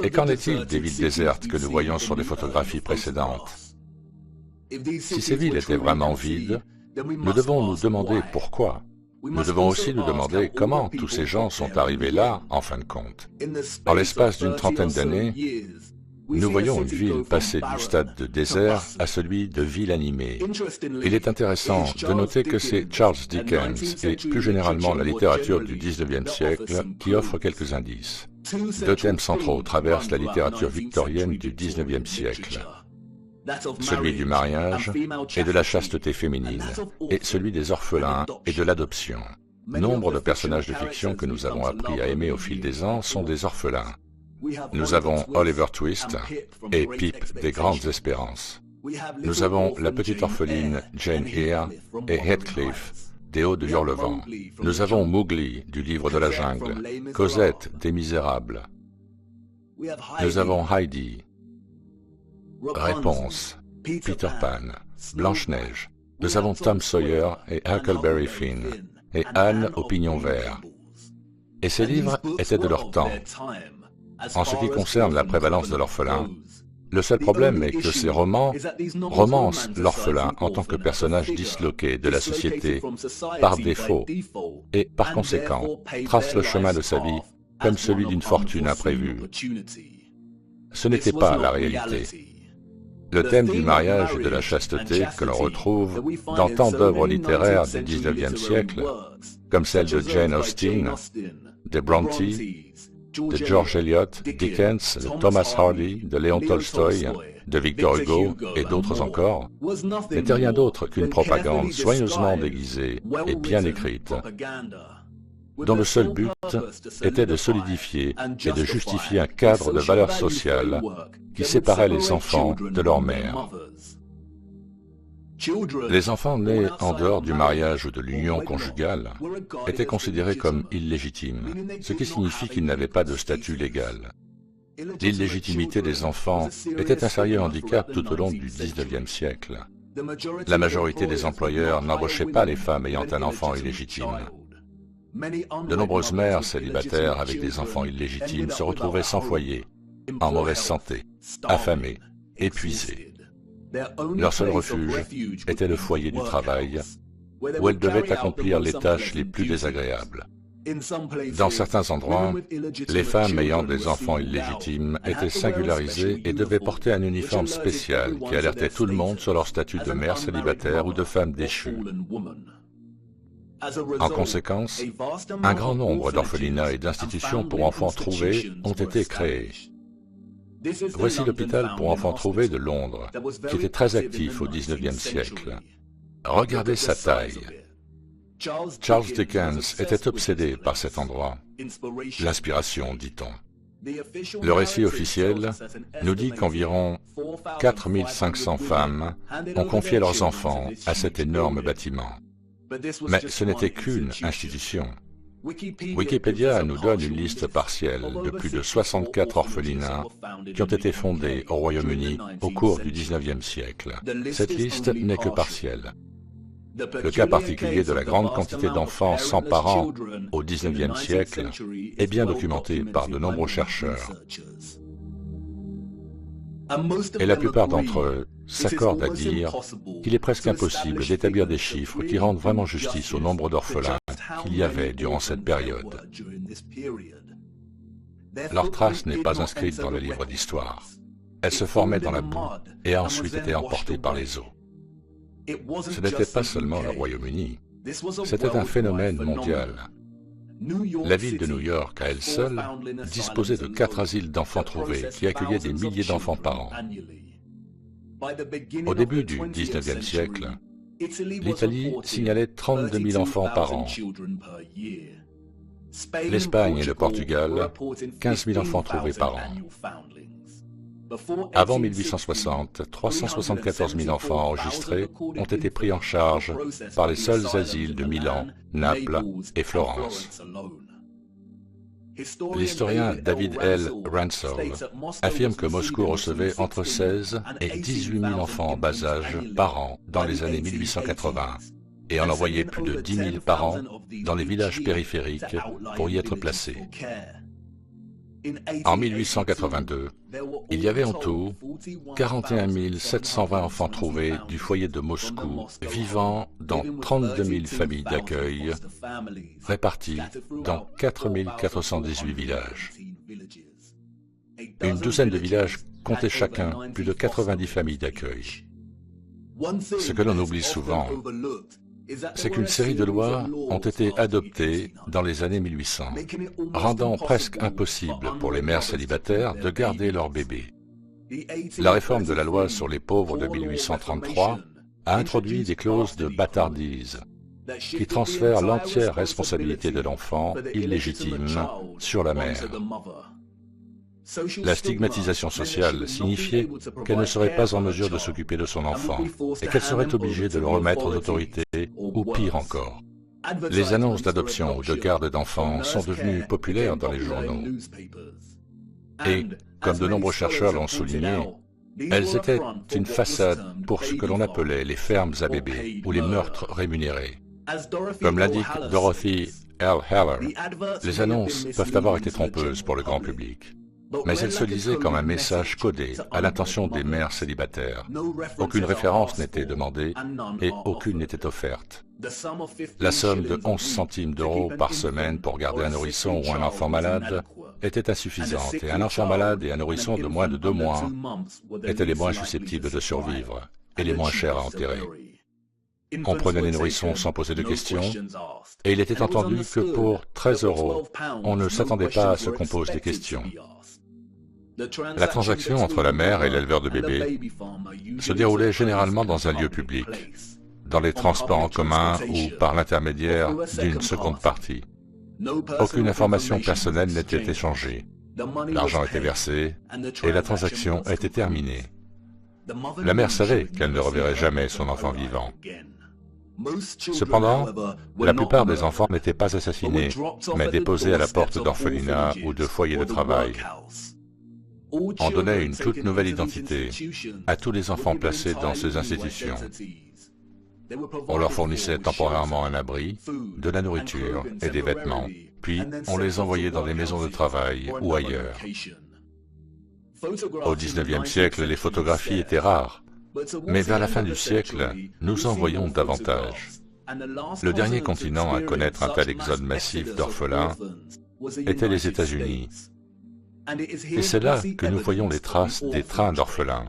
Et qu'en est-il des villes désertes que nous voyons sur les photographies précédentes? Si ces villes étaient vraiment vides, nous devons nous demander pourquoi. Nous devons aussi nous demander comment tous ces gens sont arrivés là, en fin de compte. En l'espace d'une trentaine d'années, nous voyons une ville passer du stade de désert à celui de ville animée. Il est intéressant de noter que c'est Charles Dickens et plus généralement la littérature du XIXe siècle qui offrent quelques indices. Deux thèmes centraux traversent la littérature victorienne du XIXe siècle. Celui du mariage et de la chasteté féminine, et celui des orphelins et de l'adoption. Nombre de personnages de fiction que nous avons appris à aimer au fil des ans sont des orphelins. Nous avons Oliver Twist et Pip des Grandes Espérances. Nous avons la petite orpheline Jane Eyre et Heathcliff des Hauts de Hurlevent. Nous avons Mowgli du Livre de la Jungle, Cosette des Misérables. Nous avons Heidi, Réponse, Peter Pan, Blanche-Neige. Nous avons Tom Sawyer et Huckleberry Finn, et Anne au pignon vert. Et ces livres étaient de leur temps. En ce qui concerne la prévalence de l'orphelin, le seul problème est que ces romans romancent l'orphelin en tant que personnage disloqué de la société par défaut, et par conséquent trace le chemin de sa vie comme celui d'une fortune imprévue. Ce n'était pas la réalité. Le thème du mariage et de la chasteté que l'on retrouve dans tant d'œuvres littéraires du XIXe siècle, comme celle de Jane Austen, de Bronte, de George Eliot, Dickens, de Thomas Hardy, de Léon Tolstoï, de Victor Hugo et d'autres encore, n'était rien d'autre qu'une propagande soigneusement déguisée et bien écrite, dont le seul but était de solidifier et de justifier un cadre de valeurs sociales qui séparait les enfants de leur mère. Les enfants nés en dehors du mariage ou de l'union conjugale étaient considérés comme illégitimes, ce qui signifie qu'ils n'avaient pas de statut légal. L'illégitimité des enfants était un sérieux handicap tout au long du XIXe siècle. La majorité des employeurs n'embauchaient pas les femmes ayant un enfant illégitime. De nombreuses mères célibataires avec des enfants illégitimes se retrouvaient sans foyer, en mauvaise santé, affamées, épuisées. Leur seul refuge était le foyer du travail, où elles devaient accomplir les tâches les plus désagréables. Dans certains endroits, les femmes ayant des enfants illégitimes étaient singularisées et devaient porter un uniforme spécial qui alertait tout le monde sur leur statut de mère célibataire ou de femme déchue. En conséquence, un grand nombre d'orphelinats et d'institutions pour enfants trouvés ont été créés. Voici l'hôpital pour enfants trouvés de Londres, qui était très actif au XIXe siècle. Regardez sa taille. Charles Dickens était obsédé par cet endroit. L'inspiration, dit-on. Le récit officiel nous dit qu'environ 4500 femmes ont confié leurs enfants à cet énorme bâtiment. Mais ce n'était qu'une institution. Wikipédia nous donne une liste partielle de plus de 64 orphelinats qui ont été fondés au Royaume-Uni au cours du XIXe siècle. Cette liste n'est que partielle. Le cas particulier de la grande quantité d'enfants sans parents au XIXe siècle est bien documenté par de nombreux chercheurs. Et la plupart d'entre eux s'accordent à dire qu'il est presque impossible d'établir des chiffres qui rendent vraiment justice au nombre d'orphelins qu'il y avait durant cette période. Leur trace n'est pas inscrite dans le livre d'histoire. Elle se formait dans la boue et a ensuite été emportée par les eaux. Ce n'était pas seulement le Royaume-Uni, c'était un phénomène mondial. La ville de New York, à elle seule, disposait de 4 asiles d'enfants trouvés qui accueillaient des milliers d'enfants par an. Au début du XIXe siècle, l'Italie signalait 32 000 enfants par an. L'Espagne et le Portugal, 15 000 enfants trouvés par an. Avant 1860, 374 000 enfants enregistrés ont été pris en charge par les seuls asiles de Milan, Naples et Florence. L'historien David L. Ransell affirme que Moscou recevait entre 16 et 18 000 enfants en bas âge par an dans les années 1880 et en envoyait plus de 10 000 par an dans les villages périphériques pour y être placés. En 1882, il y avait en tout 41 720 enfants trouvés du foyer de Moscou vivant dans 32 000 familles d'accueil réparties dans 4 418 villages. Une douzaine de villages comptaient chacun plus de 90 familles d'accueil. Ce que l'on oublie souvent, c'est qu'une série de lois ont été adoptées dans les années 1800, rendant presque impossible pour les mères célibataires de garder leurs bébés. La réforme de la loi sur les pauvres de 1833 a introduit des clauses de bâtardise qui transfèrent l'entière responsabilité de l'enfant illégitime sur la mère. La stigmatisation sociale signifiait qu'elle ne serait pas en mesure de s'occuper de son enfant et qu'elle serait obligée de le remettre aux autorités ou pire encore. Les annonces d'adoption ou de garde d'enfants sont devenues populaires dans les journaux. Et, comme de nombreux chercheurs l'ont souligné, elles étaient une façade pour ce que l'on appelait les fermes à bébés ou les meurtres rémunérés. Comme l'indique Dorothy L. Heller, les annonces peuvent avoir été trompeuses pour le grand public. Mais elle se lisait comme un message codé à l'intention des mères célibataires. Aucune référence n'était demandée et aucune n'était offerte. La somme de 11 centimes d'euros par semaine pour garder un nourrisson ou un enfant malade était insuffisante et un enfant malade et un nourrisson de moins de 2 mois étaient les moins susceptibles de survivre et les moins chers à enterrer. On prenait les nourrissons sans poser de questions, et il était entendu que pour 13 euros, on ne s'attendait pas à ce qu'on pose des questions. La transaction entre la mère et l'éleveur de bébés se déroulait généralement dans un lieu public, dans les transports en commun ou par l'intermédiaire d'une seconde partie. Aucune information personnelle n'était échangée. L'argent était versé et la transaction était terminée. La mère savait qu'elle ne reverrait jamais son enfant vivant. Cependant, la plupart des enfants n'étaient pas assassinés, mais déposés à la porte d'orphelinats ou de foyers de travail. On donnait une toute nouvelle identité à tous les enfants placés dans ces institutions. On leur fournissait temporairement un abri, de la nourriture et des vêtements, puis on les envoyait dans des maisons de travail ou ailleurs. Au XIXe siècle, les photographies étaient rares, mais vers la fin du siècle, nous en voyons davantage. Le dernier continent à connaître un tel exode massif d'orphelins était les États-Unis. Et c'est là que nous voyons les traces des trains d'orphelins.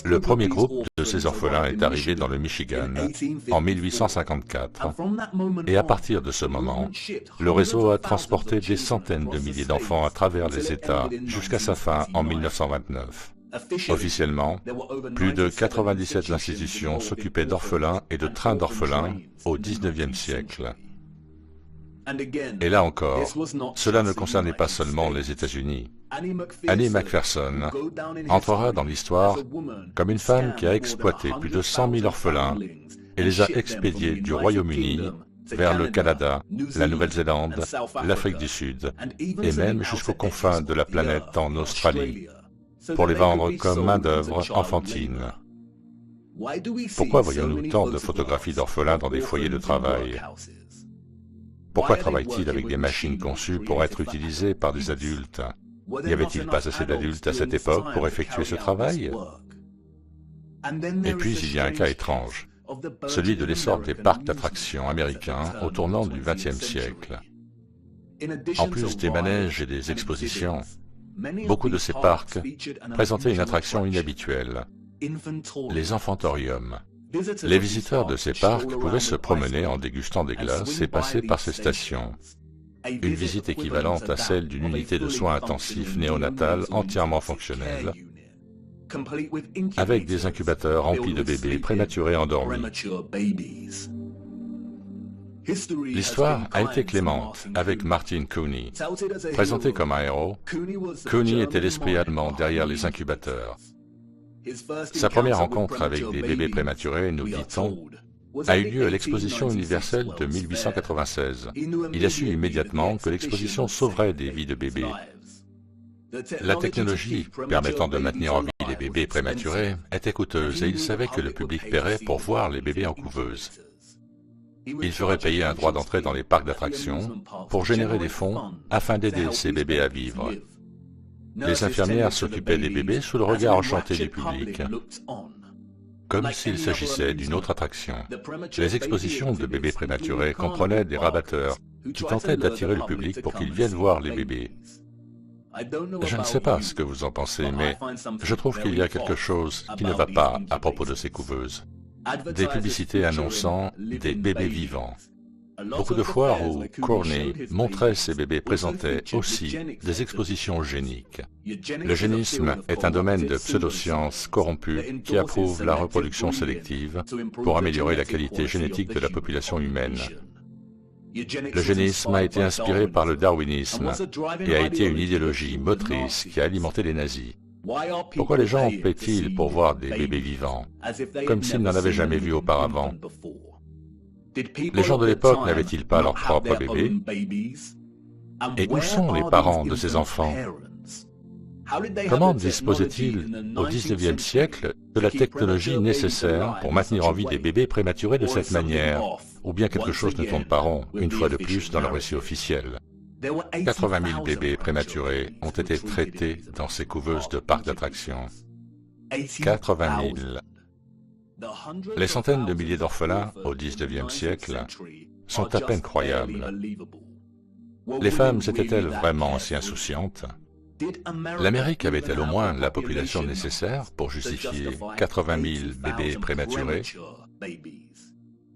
Le premier groupe de ces orphelins est arrivé dans le Michigan en 1854, et à partir de ce moment, le réseau a transporté des centaines de milliers d'enfants à travers les États jusqu'à sa fin en 1929. Officiellement, plus de 97 institutions s'occupaient d'orphelins et de trains d'orphelins au XIXe siècle. Et là encore, cela ne concernait pas seulement les États-Unis. Annie Macpherson entrera dans l'histoire comme une femme qui a exploité plus de 100 000 orphelins et les a expédiés du Royaume-Uni vers le Canada, la Nouvelle-Zélande, l'Afrique du Sud et même jusqu'aux confins de la planète en Australie, pour les vendre comme main-d'œuvre enfantine. Pourquoi voyons-nous tant de photographies d'orphelins dans des foyers de travail? Pourquoi travaillent-ils avec des machines conçues pour être utilisées par des adultes? N'y avait-il pas assez d'adultes à cette époque pour effectuer ce travail? Et puis il y a un cas étrange, celui de l'essor des parcs d'attractions américains au tournant du XXe siècle. En plus des manèges et des expositions, beaucoup de ces parcs présentaient une attraction inhabituelle, les enfantoriums. Les visiteurs de ces parcs pouvaient se promener en dégustant des glaces et passer par ces stations. Une visite équivalente à celle d'une unité de soins intensifs néonatale entièrement fonctionnelle, avec des incubateurs remplis de bébés prématurés endormis. L'histoire a été clémente avec Martin Cooney. Présenté comme un héros, Cooney était l'esprit allemand derrière les incubateurs. Sa première rencontre avec des bébés prématurés, nous dit-on, a eu lieu à l'exposition universelle de 1896. Il a su immédiatement que l'exposition sauverait des vies de bébés. La technologie permettant de maintenir en vie les bébés prématurés était coûteuse et il savait que le public paierait pour voir les bébés en couveuse. Il ferait payer un droit d'entrée dans les parcs d'attractions pour générer des fonds afin d'aider ces bébés à vivre. Les infirmières s'occupaient des bébés sous le regard enchanté du public, comme s'il s'agissait d'une autre attraction. Les expositions de bébés prématurés comprenaient des rabatteurs qui tentaient d'attirer le public pour qu'ils viennent voir les bébés. Je ne sais pas ce que vous en pensez, mais je trouve qu'il y a quelque chose qui ne va pas à propos de ces couveuses. Des publicités annonçant des bébés vivants. Beaucoup de foires où Corny montrait ces bébés présentaient aussi des expositions géniques. Le génisme est un domaine de pseudosciences corrompues qui approuve la reproduction sélective pour améliorer la qualité génétique de la population humaine. Le génisme a été inspiré par le darwinisme et a été une idéologie motrice qui a alimenté les nazis. Pourquoi les gens paient-ils pour voir des bébés vivants, comme s'ils n'en avaient jamais vu auparavant? Les gens de l'époque n'avaient-ils pas leurs propres bébés? Et où sont les parents de ces enfants? Comment disposaient-ils au XIXe siècle de la technologie nécessaire pour maintenir en vie des bébés prématurés de cette manière? Ou bien quelque chose ne tourne pas rond, une fois de plus, dans le récit officiel. 80 000 bébés prématurés ont été traités dans ces couveuses de parcs d'attractions. 80 000. Les centaines de milliers d'orphelins au XIXe siècle sont à peine croyables. Les femmes étaient-elles vraiment si insouciantes? L'Amérique avait-elle au moins la population nécessaire pour justifier 80 000 bébés prématurés?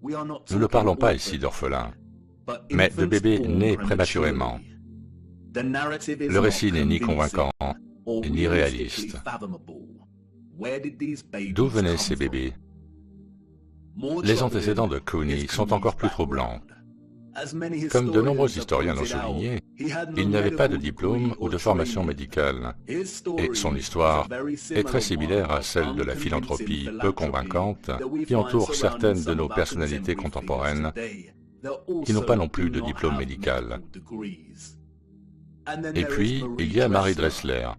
Nous ne parlons pas ici d'orphelins, mais de bébés nés prématurément. Le récit n'est ni convaincant, ni réaliste. D'où venaient ces bébés? Les antécédents de Cooney sont encore plus troublants. Comme de nombreux historiens l'ont souligné, il n'avait pas de diplôme ou de formation médicale, et son histoire est très similaire à celle de la philanthropie peu convaincante qui entoure certaines de nos personnalités contemporaines qui n'ont pas non plus de diplôme médical. Et puis, il y a Mary Dressler,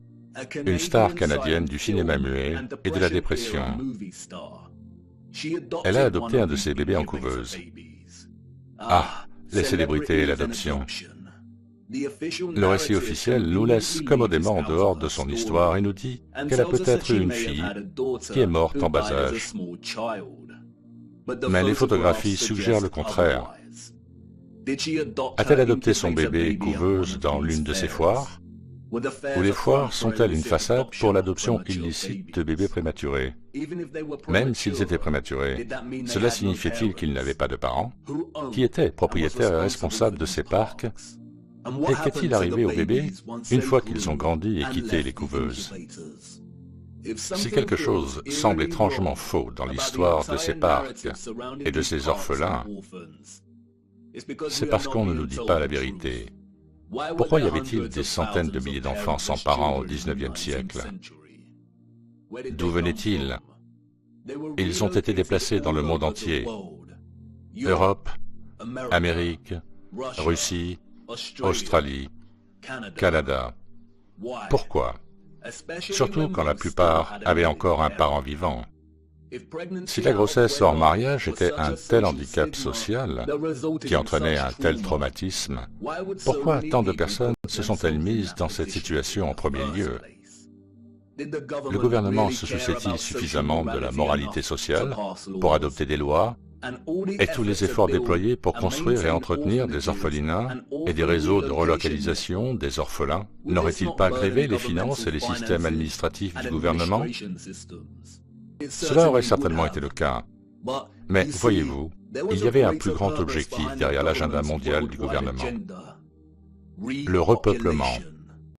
une star canadienne du cinéma muet et de la dépression. Elle a adopté un de ses bébés en couveuse. Ah, les célébrités et l'adoption. Le récit officiel nous laisse commodément en dehors de son histoire et nous dit qu'elle a peut-être eu une fille qui est morte en bas âge. Mais les photographies suggèrent le contraire. A-t-elle adopté son bébé couveuse dans l'une de ses foires? Ou les foires sont-elles une façade pour l'adoption illicite de bébés prématurés? Même s'ils étaient prématurés, cela signifiait-il qu'ils n'avaient pas de parents? Qui était propriétaire et responsable de ces parcs? Et qu'est-il arrivé aux bébés une fois qu'ils ont grandi et quitté les couveuses? Si quelque chose semble étrangement faux dans l'histoire de ces parcs et de ces orphelins, c'est parce qu'on ne nous dit pas la vérité. Pourquoi y avait-il des centaines de milliers d'enfants sans parents au XIXe siècle? D'où venaient-ils? Ils ont été déplacés dans le monde entier. Europe, Amérique, Russie, Australie, Canada. Pourquoi? Surtout quand la plupart avaient encore un parent vivant. Si la grossesse hors mariage était un tel handicap social qui entraînait un tel traumatisme, pourquoi tant de personnes se sont-elles mises dans cette situation en premier lieu? Le gouvernement se souciait-il suffisamment de la moralité sociale pour adopter des lois et tous les efforts déployés pour construire et entretenir des orphelinats et des réseaux de relocalisation des orphelins n'auraient-ils pas grévé les finances et les systèmes administratifs du gouvernement? Cela aurait certainement été le cas. Mais voyez-vous, il y avait un plus grand objectif derrière l'agenda mondial du gouvernement. Le repeuplement.